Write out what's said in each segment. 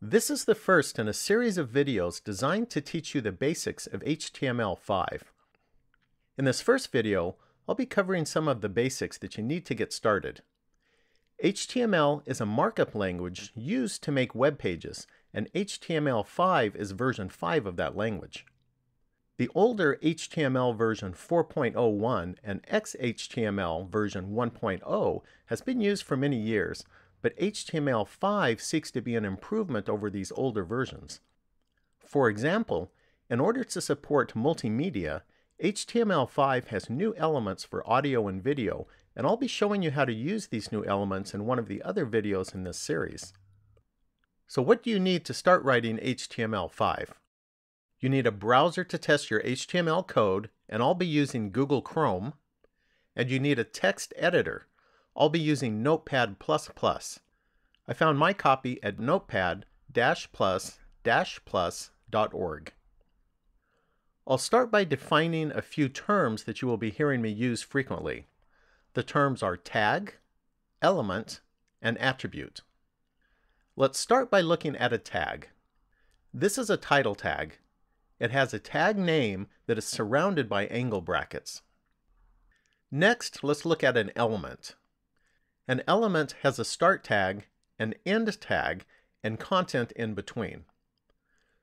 This is the first in a series of videos designed to teach you the basics of HTML5. In this first video, I'll be covering some of the basics that you need to get started. HTML is a markup language used to make web pages, and HTML5 is version 5 of that language. The older HTML version 4.01 and XHTML version 1.0 has been used for many years, but HTML5 seeks to be an improvement over these older versions. For example, in order to support multimedia, HTML5 has new elements for audio and video, and I'll be showing you how to use these new elements in one of the other videos in this series. So what do you need to start writing HTML5? You need a browser to test your HTML code, and I'll be using Google Chrome. And you need a text editor. I'll be using Notepad++. I found my copy at notepad-++.org. I'll start by defining a few terms that you will be hearing me use frequently. The terms are tag, element, and attribute. Let's start by looking at a tag. This is a title tag. It has a tag name that is surrounded by angle brackets. Next, let's look at an element. An element has a start tag, an end tag, and content in between.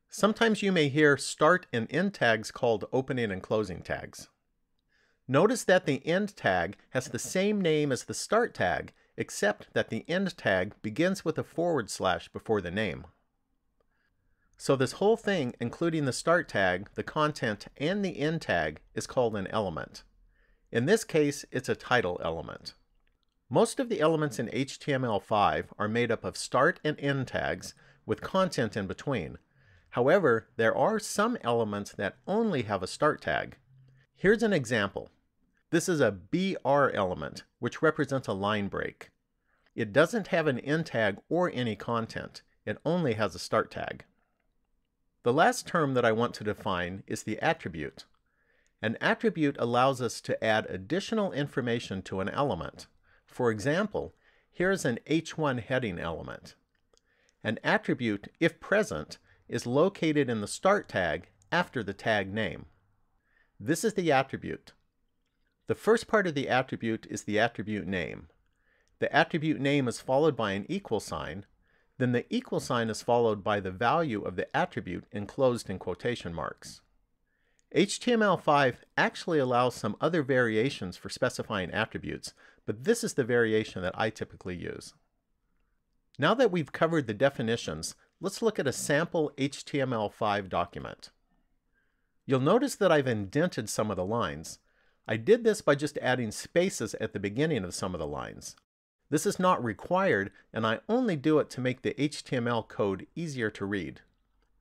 Sometimes you may hear start and end tags called opening and closing tags. Notice that the end tag has the same name as the start tag, except that the end tag begins with a / before the name. So this whole thing, including the start tag, the content, and the end tag, is called an element. In this case, it's a title element. Most of the elements in HTML5 are made up of start and end tags with content in between. However, there are some elements that only have a start tag. Here's an example. This is a BR element, which represents a line break. It doesn't have an end tag or any content. It only has a start tag. The last term that I want to define is the attribute. An attribute allows us to add additional information to an element. For example, here's an H1 heading element. An attribute, if present, is located in the start tag after the tag name. This is the attribute. The first part of the attribute is the attribute name. The attribute name is followed by an equal sign. Then the equal sign is followed by the value of the attribute enclosed in quotation marks. HTML5 actually allows some other variations for specifying attributes, but this is the variation that I typically use. Now that we've covered the definitions, let's look at a sample HTML5 document. You'll notice that I've indented some of the lines. I did this by just adding spaces at the beginning of some of the lines. This is not required, and I only do it to make the HTML code easier to read.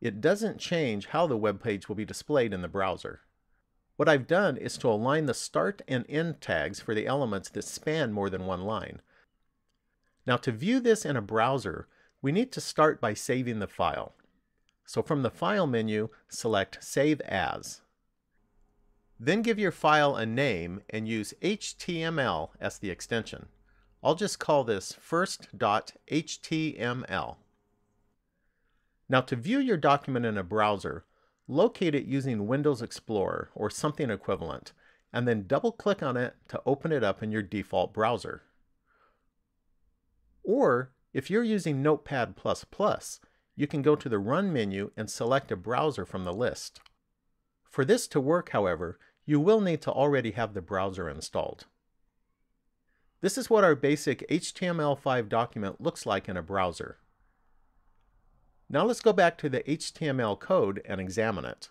It doesn't change how the web page will be displayed in the browser. What I've done is to align the start and end tags for the elements that span more than one line. Now to view this in a browser, we need to start by saving the file. So from the File menu, select Save As. Then give your file a name and use HTML as the extension. I'll just call this first.html. Now to view your document in a browser, locate it using Windows Explorer or something equivalent, and then double-click on it to open it up in your default browser. Or, if you're using Notepad++, you can go to the Run menu and select a browser from the list. For this to work, however, you will need to already have the browser installed. This is what our basic HTML5 document looks like in a browser. Now let's go back to the HTML code and examine it.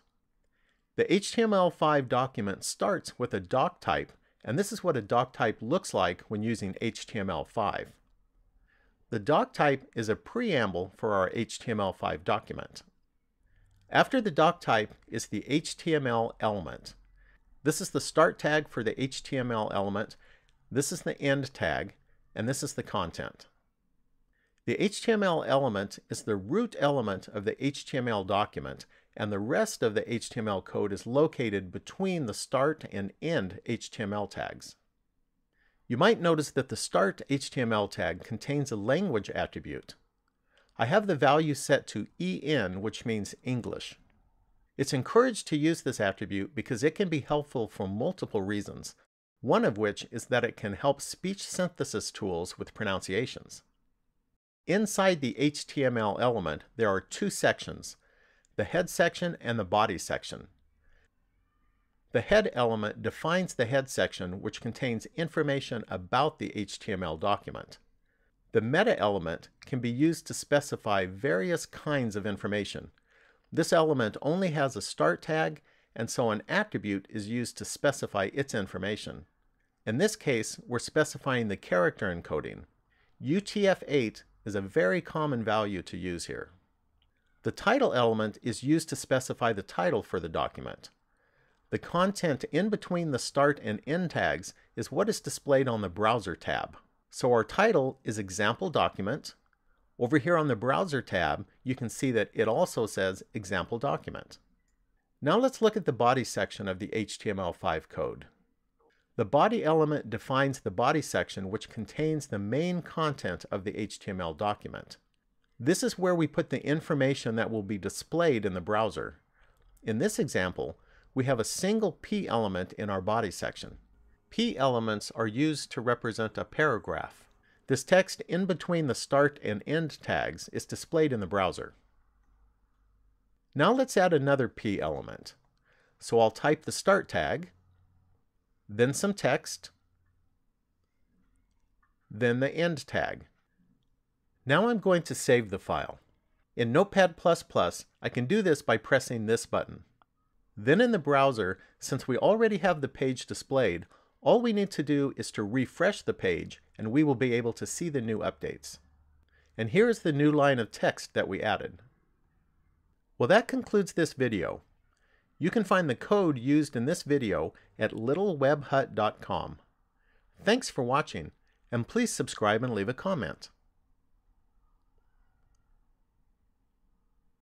The HTML5 document starts with a doc type, and this is what a doc type looks like when using HTML5. The doc type is a preamble for our HTML5 document. After the doc type is the HTML element. This is the start tag for the HTML element. This is the end tag, and this is the content. The HTML element is the root element of the HTML document, and the rest of the HTML code is located between the start and end HTML tags. You might notice that the start HTML tag contains a language attribute. I have the value set to EN, which means English. It's encouraged to use this attribute because it can be helpful for multiple reasons, one of which is that it can help speech synthesis tools with pronunciations. Inside the HTML element, there are two sections, the head section and the body section. The head element defines the head section, which contains information about the HTML document. The meta element can be used to specify various kinds of information. This element only has a start tag, and so an attribute is used to specify its information. In this case, we're specifying the character encoding. UTF-8 is a very common value to use here. The title element is used to specify the title for the document. The content in between the start and end tags is what is displayed on the Browser tab. So our title is Example Document. Over here on the Browser tab, you can see that it also says Example Document. Now let's look at the body section of the HTML5 code. The body element defines the body section, which contains the main content of the HTML document. This is where we put the information that will be displayed in the browser. In this example, we have a single P element in our body section. P elements are used to represent a paragraph. This text in between the start and end tags is displayed in the browser. Now let's add another P element. So I'll type the start tag, then some text, then the end tag. Now I'm going to save the file. In Notepad++, I can do this by pressing this button. Then in the browser, since we already have the page displayed, all we need to do is to refresh the page and we will be able to see the new updates. And here is the new line of text that we added. Well, that concludes this video. You can find the code used in this video at littlewebhut.com. Thanks for watching, and please subscribe and leave a comment.